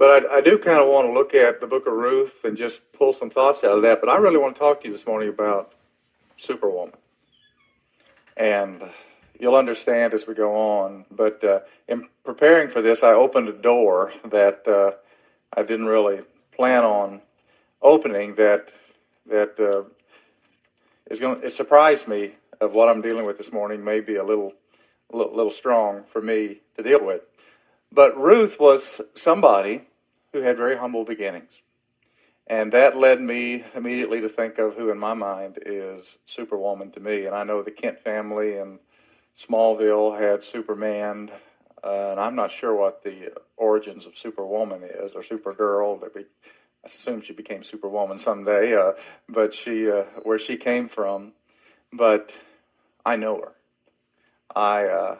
But I do kind of want to look at the book of Ruth and just pull some thoughts out of that. But I really want to talk to you this morning about Superwoman. And you'll understand as we go on. But in preparing for this, I opened a door that I didn't really plan on opening. It surprised me of what I'm dealing with this morning. Maybe a little strong for me to deal with. But Ruth was somebody who had very humble beginnings. And that led me immediately to think of who in my mind is Superwoman to me. And I know the Kent family in Smallville had Superman, and I'm not sure what the origins of Superwoman is, or Supergirl. I assume she became Superwoman someday, but where she came from. But I know her. I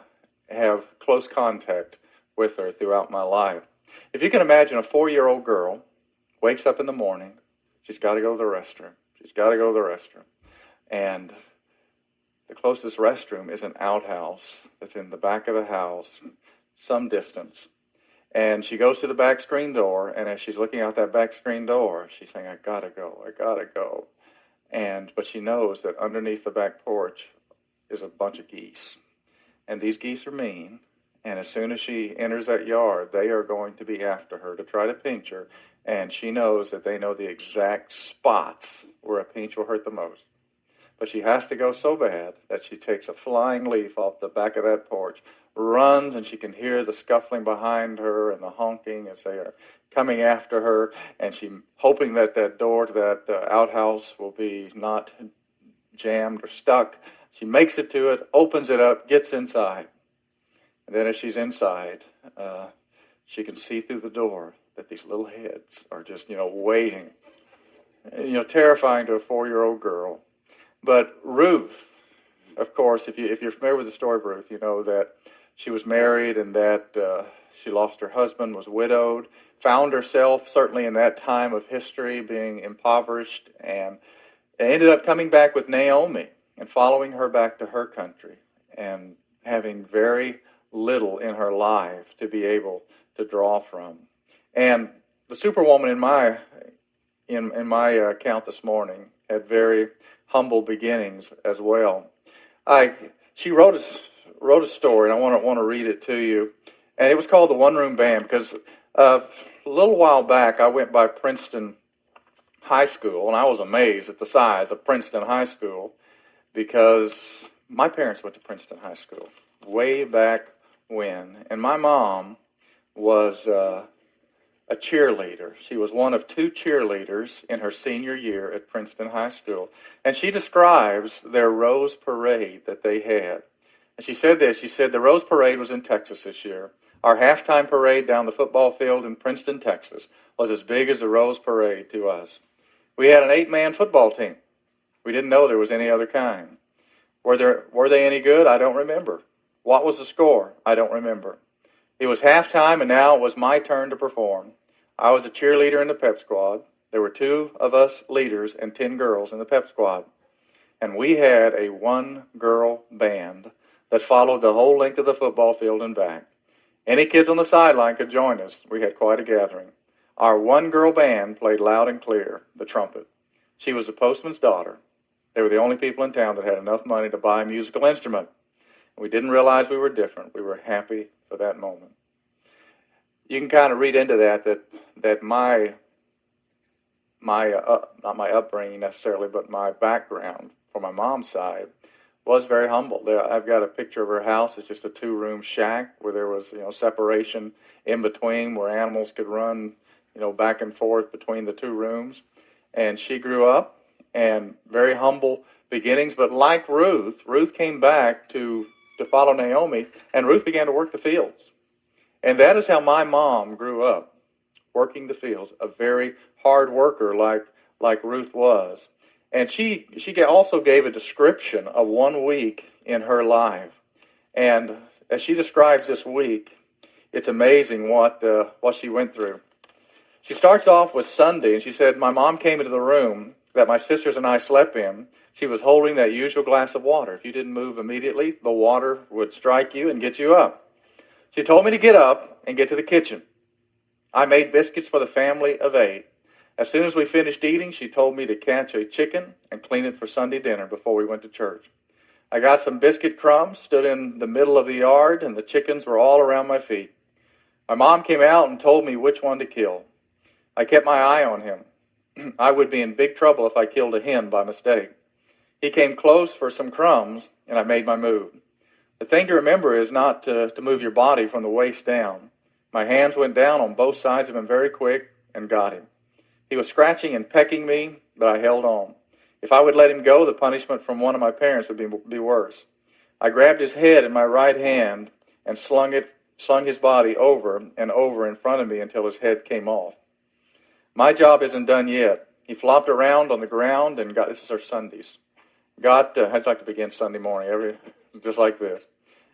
have close contact with her throughout my life. If you can imagine a 4-year-old girl wakes up in the morning, she's got to go to the restroom. And the closest restroom is an outhouse that's in the back of the house, some distance. And she goes to the back screen door, and as she's looking out that back screen door, she's saying, I gotta go. But she knows that underneath the back porch is a bunch of geese. And these geese are mean. And as soon as she enters that yard, they are going to be after her to try to pinch her. And she knows that they know the exact spots where a pinch will hurt the most. But she has to go so bad that she takes a flying leaf off the back of that porch, runs, and she can hear the scuffling behind her and the honking as they are coming after her. And she's hoping that that door to that outhouse will be not jammed or stuck. She makes it to it, opens it up, gets inside. And then as she's inside, she can see through the door that these little heads are just, waiting. Terrifying to a 4-year-old girl. But Ruth, of course, if you're familiar with the story of Ruth, you know that she was married and that she lost her husband, was widowed, found herself, certainly in that time of history, being impoverished, and ended up coming back with Naomi and following her back to her country and having very little in her life to be able to draw from. And the Superwoman in my account this morning had very humble beginnings as well. She wrote a story, and I want to read it to you. And it was called The One Room Band, because a little while back I went by Princeton High School, and I was amazed at the size of Princeton High School because my parents went to Princeton High School way back when. And my mom was a cheerleader. She was one of 2 cheerleaders in her senior year at Princeton High School. And she describes their Rose Parade that they had. And she said this, the Rose Parade was in Texas this year. Our halftime parade down the football field in Princeton, Texas, was as big as the Rose Parade to us. We had an 8-man football team. We didn't know there was any other kind. Were they any good? I don't remember. What was the score? I don't remember. It was halftime, and now it was my turn to perform. I was a cheerleader in the pep squad. There were 2 of us leaders and 10 girls in the pep squad. And we had a 1-girl band that followed the whole length of the football field and back. Any kids on the sideline could join us. We had quite a gathering. Our 1-girl band played loud and clear, the trumpet. She was the postman's daughter. They were the only people in town that had enough money to buy a musical instrument. We didn't realize we were different. We were happy for that moment. You can kind of read into that my not my upbringing necessarily, but my background from my mom's side was very humble. I've got a picture of her house. It's just a 2-room shack where there was separation in between where animals could run back and forth between the 2 rooms. And she grew up and very humble beginnings, but like Ruth came back to follow Naomi, and Ruth began to work the fields. And that is how my mom grew up, working the fields, a very hard worker like Ruth was. And she also gave a description of 1 week in her life. And as she describes this week, it's amazing what she went through. She starts off with Sunday, and she said, my mom came into the room that my sisters and I slept in. She was holding that usual glass of water. If you didn't move immediately, the water would strike you and get you up. She told me to get up and get to the kitchen. I made biscuits for the family of 8. As soon as we finished eating, she told me to catch a chicken and clean it for Sunday dinner before we went to church. I got some biscuit crumbs, stood in the middle of the yard, and the chickens were all around my feet. My mom came out and told me which one to kill. I kept my eye on him. I would be in big trouble if I killed a hen by mistake. He came close for some crumbs, and I made my move. The thing to remember is not to move your body from the waist down. My hands went down on both sides of him very quick and got him. He was scratching and pecking me, but I held on. If I would let him go, the punishment from one of my parents would be worse. I grabbed his head in my right hand and slung his body over and over in front of me until his head came off. My job isn't done yet. He flopped around on the ground and this is our Sundays. I'd like to begin Sunday morning, just like this.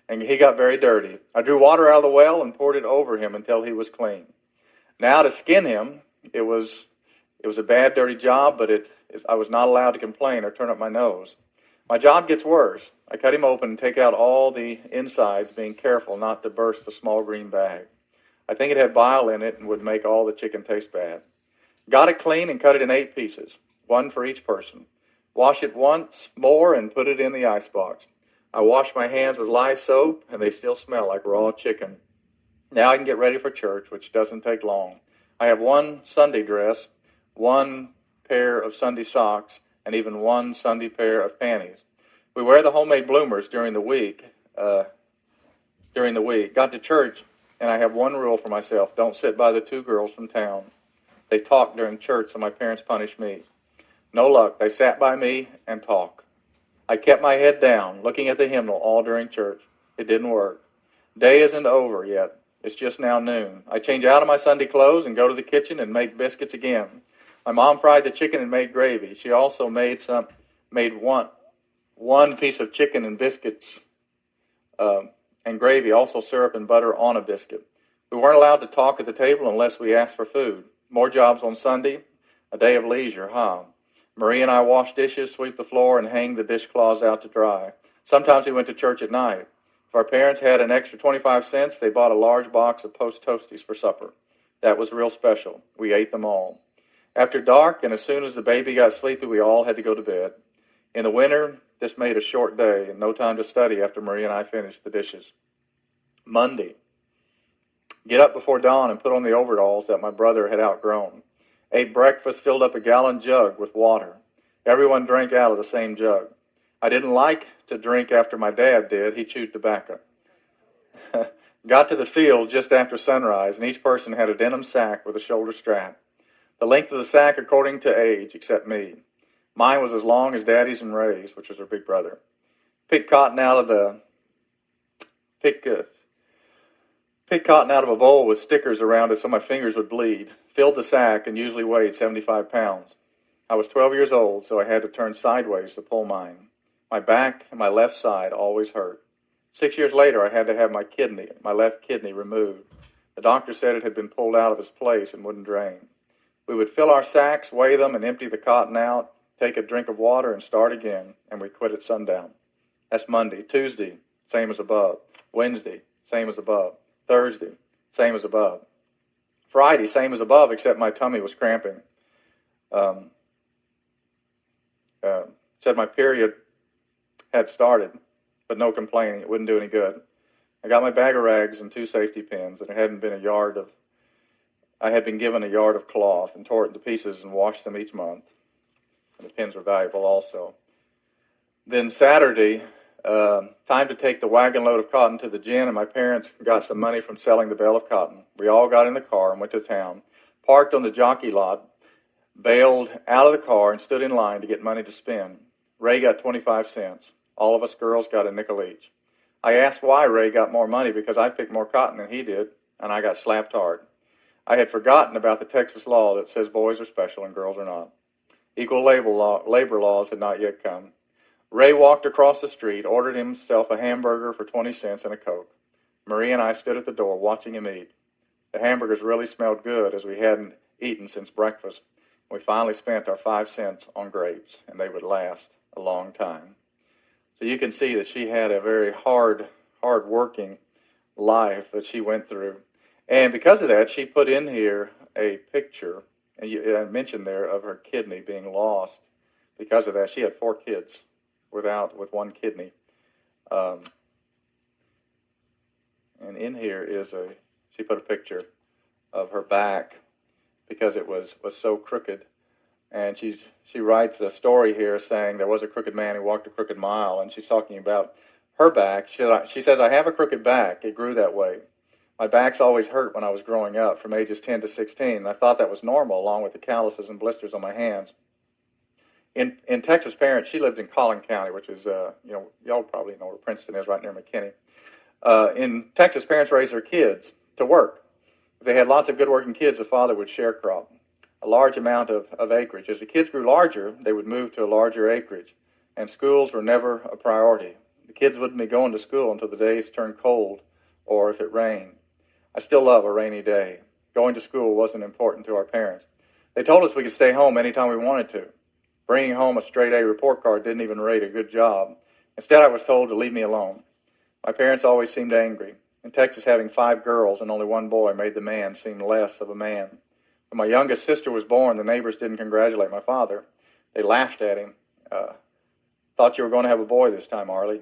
And he got very dirty. I drew water out of the well and poured it over him until he was clean. Now to skin him, it was a bad, dirty job, but I was not allowed to complain or turn up my nose. My job gets worse. I cut him open and take out all the insides, being careful not to burst the small green bag. I think it had bile in it and would make all the chicken taste bad. Got it clean and cut it in 8 pieces, 1 for each person. Wash it once more and put it in the icebox. I washed my hands with lye soap, and they still smell like raw chicken. Now I can get ready for church, which doesn't take long. I have 1 Sunday dress, 1 pair of Sunday socks, and even 1 Sunday pair of panties. We wear the homemade bloomers during the week. Got to church, and I have 1 rule for myself. Don't sit by the 2 girls from town. They talked during church, so my parents punished me. No luck. They sat by me and talked. I kept my head down, looking at the hymnal all during church. It didn't work. Day isn't over yet. It's just now noon. I change out of my Sunday clothes and go to the kitchen and make biscuits again. My mom fried the chicken and made gravy. She also made one piece of chicken and biscuits and gravy, also syrup and butter on a biscuit. We weren't allowed to talk at the table unless we asked for food. More jobs on Sunday, a day of leisure, huh? Marie and I wash dishes, sweep the floor, and hang the dishcloths out to dry. Sometimes we went to church at night. If our parents had an extra 25 cents, they bought a large box of Post Toasties for supper. That was real special. We ate them all. After dark, and as soon as the baby got sleepy, we all had to go to bed. In the winter, this made a short day and no time to study after Marie and I finished the dishes. Monday. Get up before dawn and put on the overalls that my brother had outgrown. Ate breakfast, filled up a gallon jug with water. Everyone drank out of the same jug. I didn't like to drink after my dad did. He chewed tobacco. Got to the field just after sunrise, and each person had a denim sack with a shoulder strap. The length of the sack according to age, except me. Mine was as long as Daddy's and Ray's, which was her big brother. Picked cotton out of a bowl with stickers around it so my fingers would bleed. Filled the sack and usually weighed 75 pounds. I was 12 years old, so I had to turn sideways to pull mine. My back and my left side always hurt. 6 years later, I had to have my left kidney removed. The doctor said it had been pulled out of its place and wouldn't drain. We would fill our sacks, weigh them, and empty the cotton out, take a drink of water, and start again, and we quit at sundown. That's Monday. Tuesday, same as above. Wednesday, same as above. Thursday, same as above. Friday, same as above, except my tummy was cramping. Said my period had started, but no complaining. It wouldn't do any good. I got my bag of rags and 2 safety pins, and I had been given a yard of cloth and tore it into pieces and washed them each month. And the pins were valuable also. Then Saturday, time to take the wagon load of cotton to the gin, and my parents got some money from selling the bale of cotton. We all got in the car and went to town, parked on the jockey lot, bailed out of the car, and stood in line to get money to spend. Ray got 25 cents. All of us girls got a nickel each. I asked why Ray got more money because I picked more cotton than he did, and I got slapped hard. I had forgotten about the Texas law that says boys are special and girls are not. Equal labor laws had not yet come. Ray walked across the street, ordered himself a hamburger for 20 cents and a Coke. Marie and I stood at the door watching him eat. The hamburgers really smelled good as we hadn't eaten since breakfast. We finally spent our 5 cents on grapes, and they would last a long time. So you can see that she had a very hard-working life that she went through. And because of that, she put in here a picture, and I mentioned there, of her kidney being lost. Because of that, she had 4 kids with 1 kidney. And in here she put a picture of her back because it was so crooked. And she writes a story here saying there was a crooked man who walked a crooked mile, and she's talking about her back. She says, I have a crooked back. It grew that way. My back's always hurt when I was growing up from ages 10 to 16, and I thought that was normal, along with the calluses and blisters on my hands. In Texas, parents, she lived in Collin County, which is, y'all probably know where Princeton is, right near McKinney. In Texas, parents raised their kids to work. If they had lots of good-working kids, the father would sharecrop a large amount of acreage. As the kids grew larger, they would move to a larger acreage, and schools were never a priority. The kids wouldn't be going to school until the days turned cold or if it rained. I still love a rainy day. Going to school wasn't important to our parents. They told us we could stay home anytime we wanted to. Bringing home a straight A report card didn't even rate a good job. Instead, I was told to leave me alone. My parents always seemed angry. In Texas, having 5 girls and only 1 boy made the man seem less of a man. When my youngest sister was born, the neighbors didn't congratulate my father. They laughed at him. Thought you were going to have a boy this time, Arlie.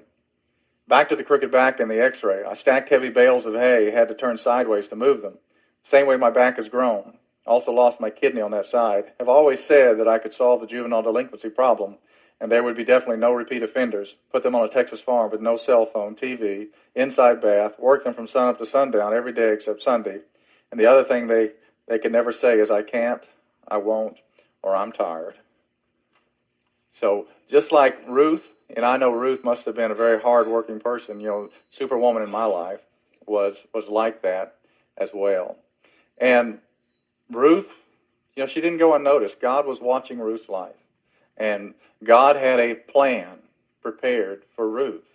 Back to the crooked back and the x-ray. I stacked heavy bales of hay, had to turn sideways to move them. Same way my back has grown. Also lost my kidney on that side. Have always said that I could solve the juvenile delinquency problem, and there would be definitely no repeat offenders. Put them on a Texas farm with no cell phone, TV, inside bath, work them from sunup to sundown every day except Sunday. And the other thing they can never say is I can't, I won't, or I'm tired. So just like Ruth, and I know Ruth must have been a very hard-working person, Superwoman in my life was like that as well. And Ruth, she didn't go unnoticed. God was watching Ruth's life. And God had a plan prepared for Ruth.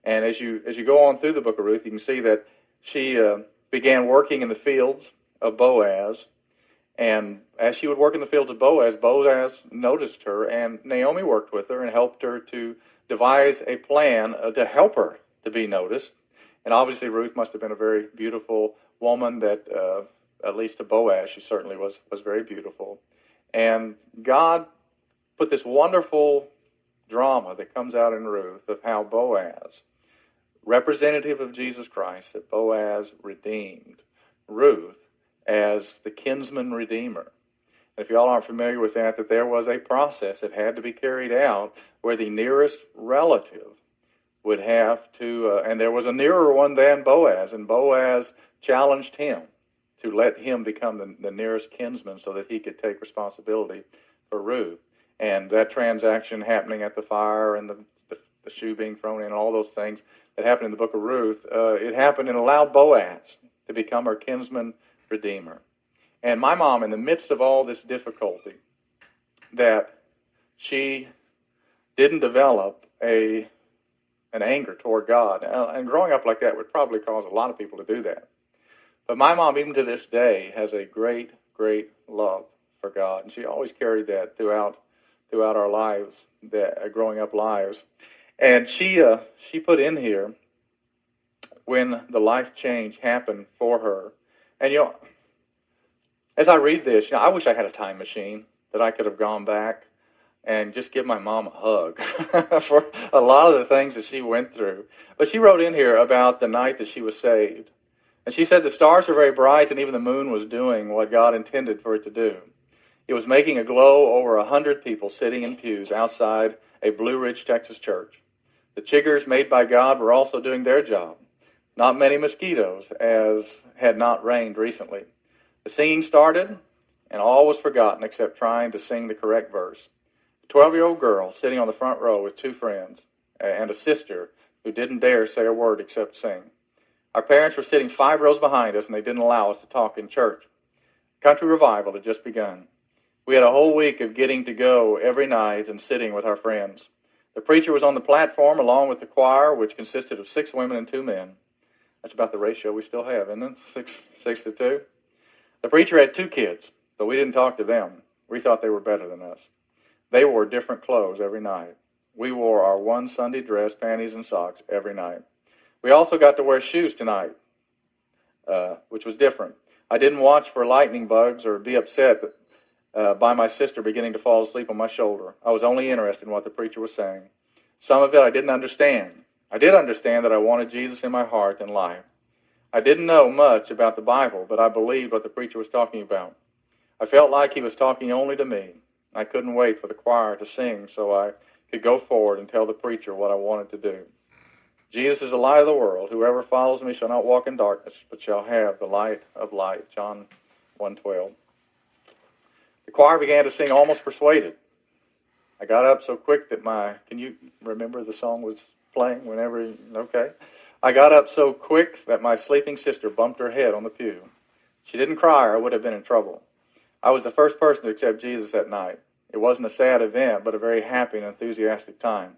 And as you go on through the book of Ruth, you can see that she began working in the fields of Boaz. And as she would work in the fields of Boaz, Boaz noticed her, and Naomi worked with her and helped her to devise a plan to help her to be noticed. And obviously Ruth must have been a very beautiful woman that, at least to Boaz, she certainly was very beautiful. And God put this wonderful drama that comes out in Ruth of how Boaz, representative of Jesus Christ, that Boaz redeemed Ruth as the kinsman redeemer. And if you all aren't familiar with that there was a process that had to be carried out where the nearest relative would have to, and there was a nearer one than Boaz, and Boaz challenged him to let him become the nearest kinsman so that he could take responsibility for Ruth. And that transaction happening at the fire and the shoe being thrown in and all those things that happened in the book of Ruth, it happened and allowed Boaz to become her kinsman redeemer. And my mom, in the midst of all this difficulty, that she didn't develop an anger toward God. And growing up like that would probably cause a lot of people to do that. But my mom, even to this day, has a great, great love for God. And she always carried that throughout our lives, growing up lives. And she put in here when the life change happened for her. And, as I read this, I wish I had a time machine that I could have gone back and just give my mom a hug for a lot of the things that she went through. But she wrote in here about the night that she was saved. And she said the stars were very bright and even the moon was doing what God intended for it to do. It was making a glow over 100 people sitting in pews outside a Blue Ridge, Texas church. The chiggers made by God were also doing their job. Not many mosquitoes, as had not rained recently. The singing started, and all was forgotten except trying to sing the correct verse. A 12-year-old girl sitting on the front row with 2 friends and a sister who didn't dare say a word except sing. Our parents were sitting 5 rows behind us, and they didn't allow us to talk in church. Country revival had just begun. We had a whole week of getting to go every night and sitting with our friends. The preacher was on the platform along with the choir, which consisted of 6 women and 2 men. That's about the ratio we still have, isn't it? 6 to 2. The preacher had 2 kids, but we didn't talk to them. We thought they were better than us. They wore different clothes every night. We wore our one Sunday dress, panties, and socks every night. We also got to wear shoes tonight. which was different. I didn't watch for lightning bugs or be upset by my sister beginning to fall asleep on my shoulder. I was only interested in what the preacher was saying. Some of it I didn't understand. I did understand that I wanted Jesus in my heart and life. I didn't know much about the Bible, but I believed what the preacher was talking about. I felt like he was talking only to me. I couldn't wait for the choir to sing so I could go forward and tell the preacher what I wanted to do. Jesus is the light of the world. Whoever follows me shall not walk in darkness, but shall have the light of light. John 1:12. The choir began to sing Almost Persuaded. I got up so quick that can you remember the song was playing whenever, okay? I got up so quick that my sleeping sister bumped her head on the pew. She didn't cry or I would have been in trouble. I was the first person to accept Jesus that night. It wasn't a sad event, but a very happy and enthusiastic time.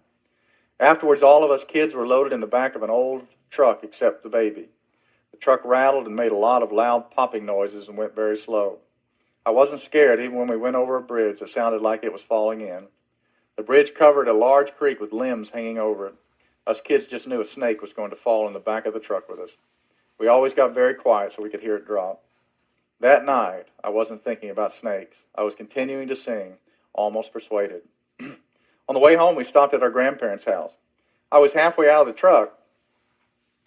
Afterwards, all of us kids were loaded in the back of an old truck except the baby. The truck rattled and made a lot of loud popping noises and went very slow. I wasn't scared even when we went over a bridge that sounded like it was falling in. The bridge covered a large creek with limbs hanging over it. Us kids just knew a snake was going to fall in the back of the truck with us. We always got very quiet so we could hear it drop. That night, I wasn't thinking about snakes. I was continuing to sing, Almost Persuaded. On the way home, we stopped at our grandparents' house. I was halfway out of the truck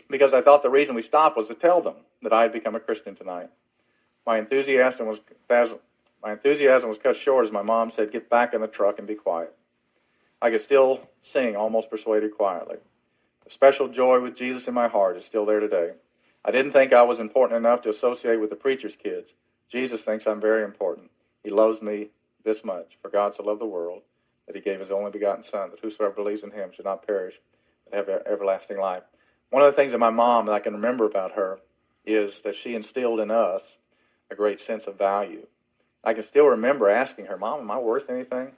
because I thought the reason we stopped was to tell them that I had become a Christian tonight. My enthusiasm was cut short as my mom said, "Get back in the truck and be quiet." I could still sing Almost Persuaded quietly. The special joy with Jesus in my heart is still there today. I didn't think I was important enough to associate with the preacher's kids. Jesus thinks I'm very important. He loves me this much. For God so loved the world that he gave his only begotten Son, that whosoever believes in him should not perish, but have everlasting life. One of the things that my mom, that I can remember about her, is that she instilled in us a great sense of value. I can still remember asking her, "Mom, am I worth anything?"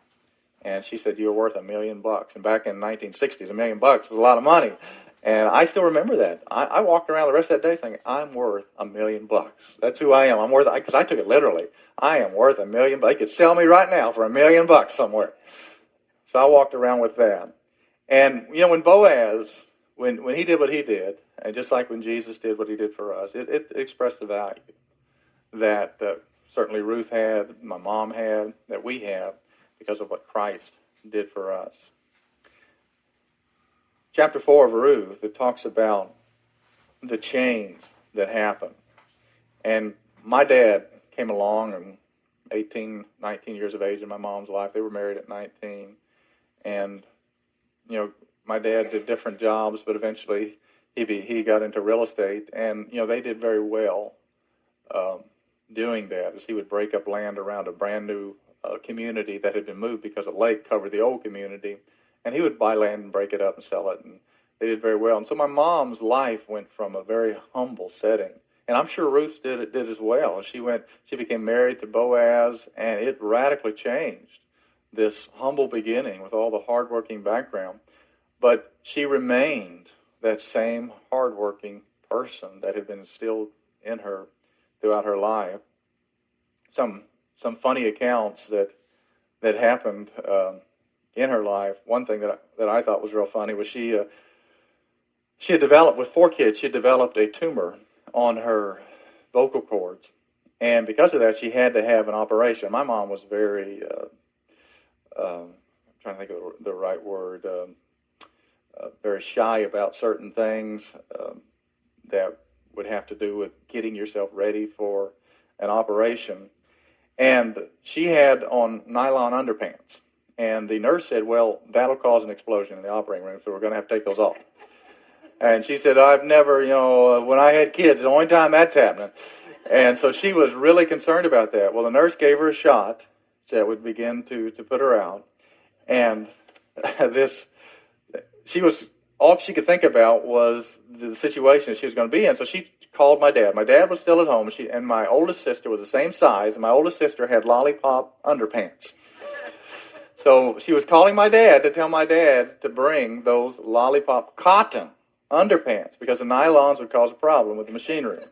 And she said, "You're worth $1 million." And back in the 1960s, $1 million was a lot of money. And I still remember that. I walked around the rest of that day saying, "I'm worth $1 million. That's who I am. I'm worth," because I took it literally. I am worth $1 million. They could sell me right now for $1 million somewhere. So I walked around with that. And, when Boaz, when he did what he did, and just like when Jesus did what he did for us, it expressed the value that certainly Ruth had, my mom had, that we have, because of what Christ did for us. Chapter 4 of Ruth, it talks about the change that happened. And my dad came along in 18, 19 years of age in my mom's life. They were married at 19. And, my dad did different jobs, but eventually he got into real estate. And, they did very well doing that, as he would break up land around a brand new community that had been moved because a lake covered the old community. And he would buy land and break it up and sell it, and they did very well. And so my mom's life went from a very humble setting, and I'm sure Ruth did as well. She became married to Boaz, and it radically changed this humble beginning with all the hardworking background. But she remained that same hardworking person that had been instilled in her throughout her life. Some funny accounts that happened in her life. One thing that I thought was real funny was she had developed, with 4 kids, she had developed a tumor on her vocal cords. And because of that, she had to have an operation. My mom was very, I'm trying to think of the right word, very shy about certain things that would have to do with getting yourself ready for an operation. And she had on nylon underpants. And the nurse said, "Well, that'll cause an explosion in the operating room, so we're going to have to take those off." And she said, "I've never, when I had kids, the only time that's happening." And so she was really concerned about that. Well, the nurse gave her a shot that would begin to put her out. And all she could think about was the situation that she was going to be in. So she called my dad. My dad was still at home, and my oldest sister was the same size, and my oldest sister had lollipop underpants. So she was calling my dad to tell my dad to bring those lollipop cotton underpants because the nylons would cause a problem with the machinery.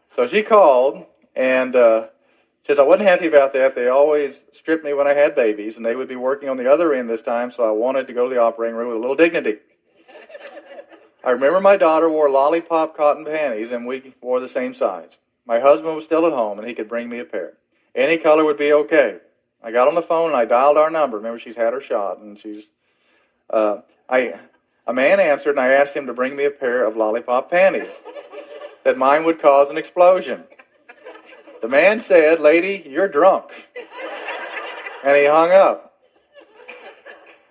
So she called and says, "I wasn't happy about that. They always stripped me when I had babies, and they would be working on the other end this time, so I wanted to go to the operating room with a little dignity." I remember my daughter wore lollipop cotton panties, and we wore the same size. My husband was still at home, and he could bring me a pair. Any color would be okay. I got on the phone, and I dialed our number. Remember, she's had her shot, and a man answered, and I asked him to bring me a pair of lollipop panties, that mine would cause an explosion. The man said, "Lady, you're drunk." And he hung up.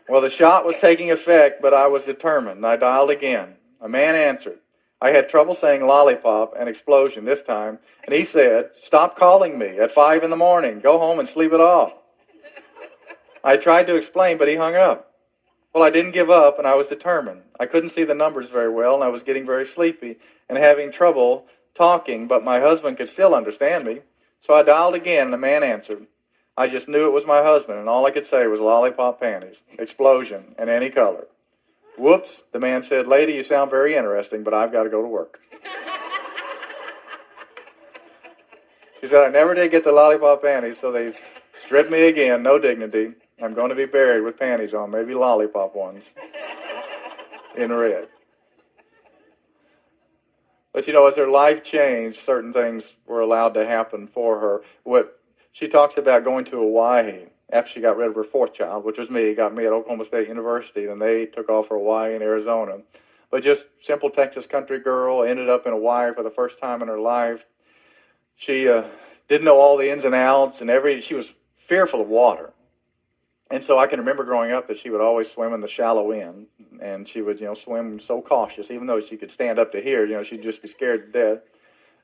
Well, the shot was taking effect, but I was determined, and I dialed again. A man answered. I had trouble saying lollipop and explosion this time, and he said, "Stop calling me at 5 in the morning. Go home and sleep it off." I tried to explain, but he hung up. Well, I didn't give up, and I was determined. I couldn't see the numbers very well, and I was getting very sleepy and having trouble talking, but my husband could still understand me. So I dialed again, and the man answered. I just knew it was my husband, and all I could say was lollipop panties, explosion, and any color. Whoops, the man said, "Lady, you sound very interesting, but I've got to go to work." She said, I never did get the lollipop panties, so they stripped me again, no dignity. I'm going to be buried with panties on, maybe lollipop ones, in red. But as her life changed, certain things were allowed to happen for her. She talks about going to Hawaii after she got rid of her fourth child, which was me, got me at Oklahoma State University, and they took off for Hawaii and Arizona. But just simple Texas country girl, ended up in Hawaii for the first time in her life. She didn't know all the ins and outs, and she was fearful of water. And so I can remember growing up that she would always swim in the shallow end, and she would, swim so cautious, even though she could stand up to here, she'd just be scared to death.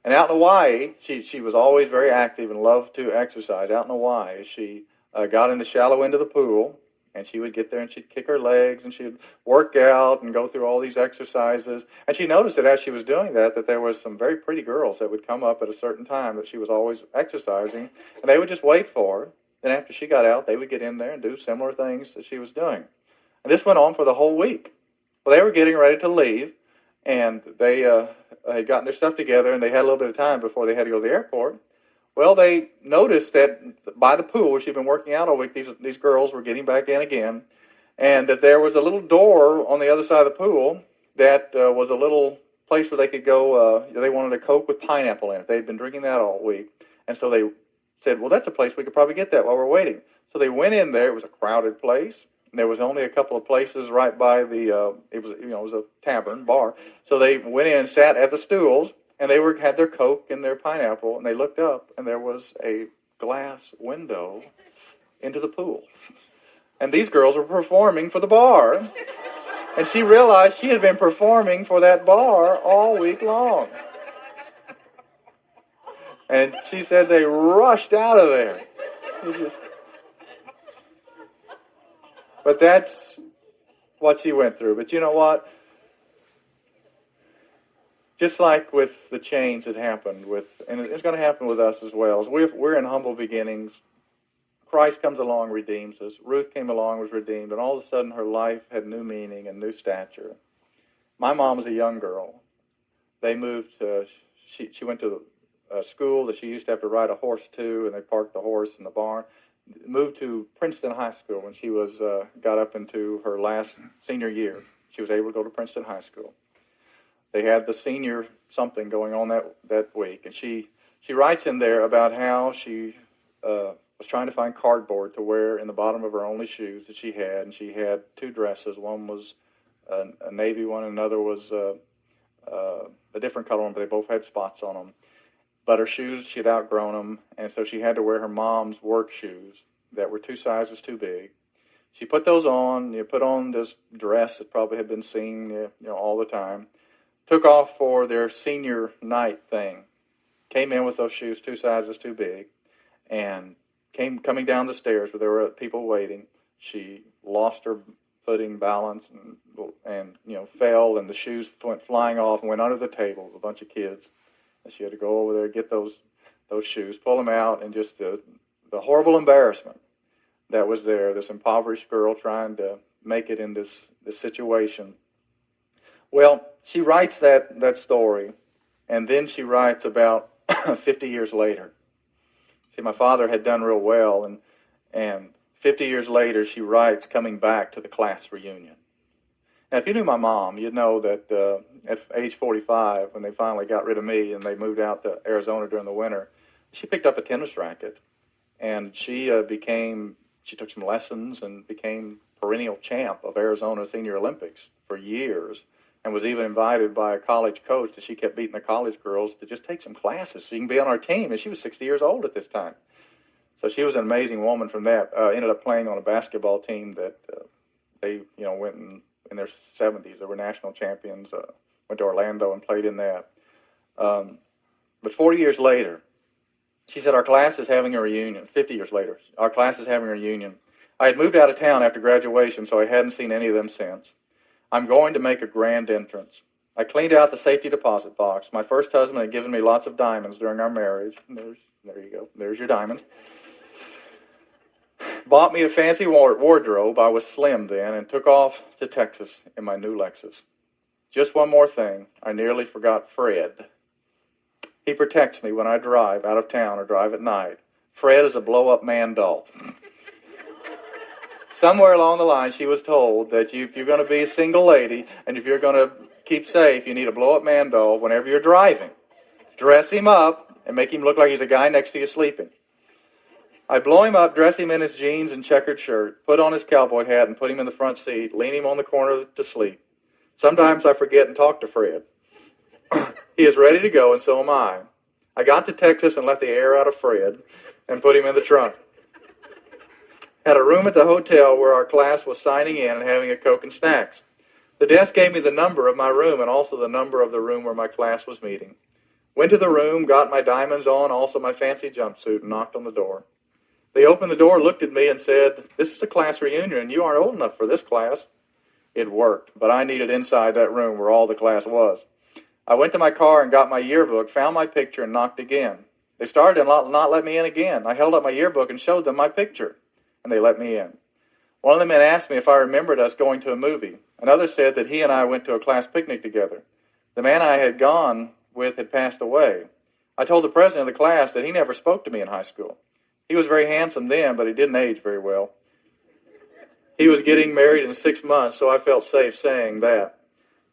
And out in Hawaii, she was always very active and loved to exercise. Out in Hawaii, she got in the shallow end of the pool, and she would get there and she'd kick her legs and she'd work out and go through all these exercises. And she noticed that as she was doing that there was some very pretty girls that would come up at a certain time that she was always exercising, and they would just wait for her. And after she got out, they would get in there and do similar things that she was doing. And this went on for the whole week. Well, they were getting ready to leave, and they had gotten their stuff together, and they had a little bit of time before they had to go to the airport. Well, they noticed that by the pool where she'd been working out all week, these girls were getting back in again, and that there was a little door on the other side of the pool that was a little place where they could go. They wanted a Coke with pineapple in it. They had been drinking that all week, and so they said, well, that's a place we could probably get that while we're waiting. So they went in there. It was a crowded place. And there was only a couple of places right by the, it was a tavern, bar. So they went in and sat at the stools, and they had their Coke and their pineapple, and they looked up, and there was a glass window into the pool. And these girls were performing for the bar. And she realized she had been performing for that bar all week long. And she said they rushed out of there. But that's what she went through. But you know what? Just like with the change that happened and it's going to happen with us as well. As we're in humble beginnings. Christ comes along, redeems us. Ruth came along, was redeemed, and all of a sudden her life had new meaning and new stature. My mom was a young girl. They moved to, she went to a school that she used to have to ride a horse to, and they parked the horse in the barn. Moved to Princeton High School when she was got up into her last senior year. She was able to go to Princeton High School. They had the senior something going on that week, and she writes in there about how she was trying to find cardboard to wear in the bottom of her only shoes that she had, and she had two dresses. One was a navy one, and another was a different color one, but they both had spots on them. But her shoes, she had outgrown them, and so she had to wear her mom's work shoes that were 2 sizes too big. She put those on, put on this dress that probably had been seen all the time, took off for their senior night thing, came in with those shoes 2 sizes too big, and coming down the stairs where there were people waiting. She lost her footing, balance, and fell, and the shoes went flying off and went under the table with a bunch of kids. And she had to go over there, get those shoes, pull them out, and just the horrible embarrassment that was there, this impoverished girl trying to make it in this situation. Well, she writes that story, and then she writes about 50 years later. See, my father had done real well, and 50 years later she writes coming back to the class reunion. Now, if you knew my mom, you'd know that at age 45, when they finally got rid of me and they moved out to Arizona during the winter, she picked up a tennis racket, and she took some lessons and became perennial champ of Arizona Senior Olympics for years, and was even invited by a college coach that she kept beating the college girls to just take some classes so she can be on our team. And she was 60 years old at this time. So she was an amazing woman from that. Ended up playing on a basketball team that they went in their 70s. They were national champions. Went to Orlando and played in that. But 40 years later, she said, our class is having a reunion. 50 years later, our class is having a reunion. I had moved out of town after graduation, so I hadn't seen any of them since. I'm going to make a grand entrance. I cleaned out the safety deposit box. My first husband had given me lots of diamonds during our marriage. There you go. There's your diamond. Bought me a fancy wardrobe. I was slim then, and took off to Texas in my new Lexus. Just one more thing. I nearly forgot Fred. He protects me when I drive out of town or drive at night. Fred is a blow-up man doll. Somewhere along the line, she was told that if you're going to be a single lady and if you're going to keep safe, you need a blow-up man doll whenever you're driving. Dress him up and make him look like he's a guy next to you sleeping. I blow him up, dress him in his jeans and checkered shirt, put on his cowboy hat and put him in the front seat, lean him on the corner to sleep. Sometimes I forget and talk to Fred. He is ready to go, and so am I. I got to Texas and let the air out of Fred and put him in the trunk. Had a room at the hotel where our class was signing in and having a Coke and snacks. The desk gave me the number of my room and also the number of the room where my class was meeting. Went to the room, got my diamonds on, also my fancy jumpsuit, and knocked on the door. They opened the door, looked at me, and said, this is a class reunion, and you aren't old enough for this class. It worked, but I needed inside that room where all the class was. I went to my car and got my yearbook, found my picture, and knocked again. They started to not let me in again. I held up my yearbook and showed them my picture, and they let me in. One of the men asked me if I remembered us going to a movie. Another said that he and I went to a class picnic together. The man I had gone with had passed away. I told the president of the class that he never spoke to me in high school. He was very handsome then, but he didn't age very well. He was getting married in 6 months, so I felt safe saying that.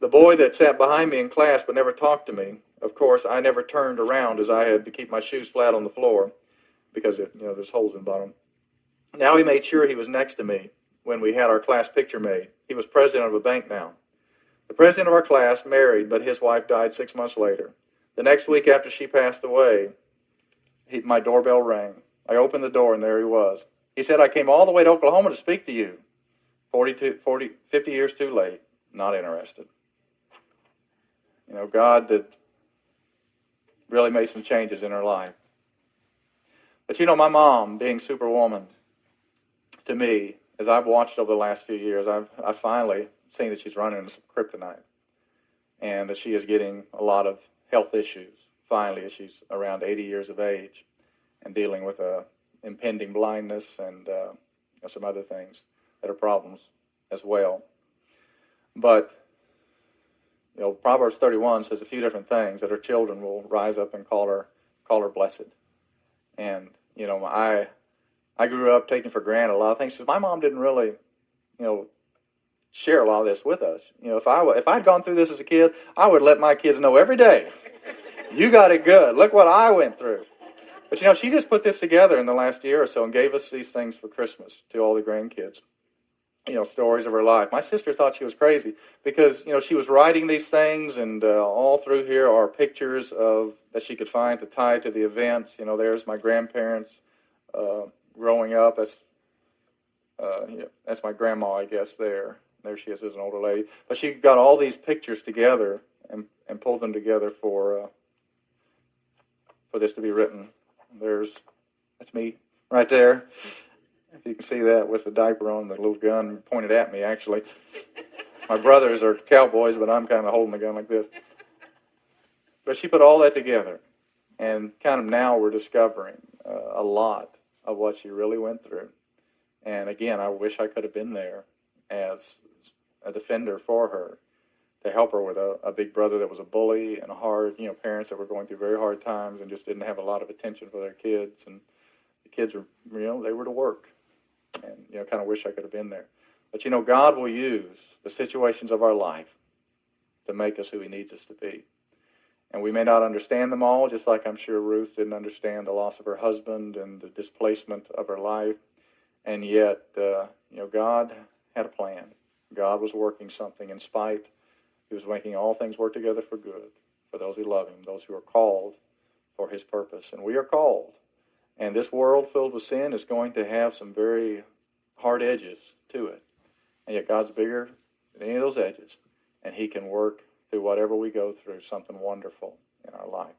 The boy that sat behind me in class but never talked to me, of course, I never turned around as I had to keep my shoes flat on the floor because there's holes in the bottom. Now he made sure he was next to me when we had our class picture made. He was president of a bank now. The president of our class married, but his wife died 6 months later. The next week after she passed away, my doorbell rang. I opened the door, and there he was. He said, I came all the way to Oklahoma to speak to you. 50 years too late, not interested. God did really made some changes in her life. But my mom, being Superwoman, to me, as I've watched over the last few years, I've finally seen that she's running into some kryptonite. And that she is getting a lot of health issues, finally, as she's around 80 years of age and dealing with impending blindness and some other things that are problems as well. But, Proverbs 31 says a few different things that her children will rise up and call her blessed. And, I grew up taking for granted a lot of things because my mom didn't really, share a lot of this with us. If I'd gone through this as a kid, I would let my kids know every day, you got it good. Look what I went through. But, she just put this together in the last year or so and gave us these things for Christmas to all the grandkids. Stories of her life. My sister thought she was crazy because, she was writing these things, and all through here are pictures that she could find to tie to the events. There's my grandparents growing up. That's my grandma, I guess, there. There she is as an older lady. But she got all these pictures together and pulled them together for this to be written. That's me right there. If you can see that with the diaper on, the little gun pointed at me, actually. My brothers are cowboys, but I'm kind of holding the gun like this. But she put all that together. And kind of now we're discovering a lot of what she really went through. And again, I wish I could have been there as a defender for her to help her with a big brother that was a bully and parents that were going through very hard times and just didn't have a lot of attention for their kids. And the kids were, they were to work. And, kind of wish I could have been there. But you know, God will use the situations of our life to make us who he needs us to be. And we may not understand them all, just like I'm sure Ruth didn't understand the loss of her husband and the displacement of her life. And yet, God had a plan. God was working something in spite. He was making all things work together for good, for those who love him, those who are called for his purpose. And we are called. And this world filled with sin is going to have some very hard edges to it. And yet God's bigger than any of those edges. And he can work through whatever we go through, something wonderful in our life.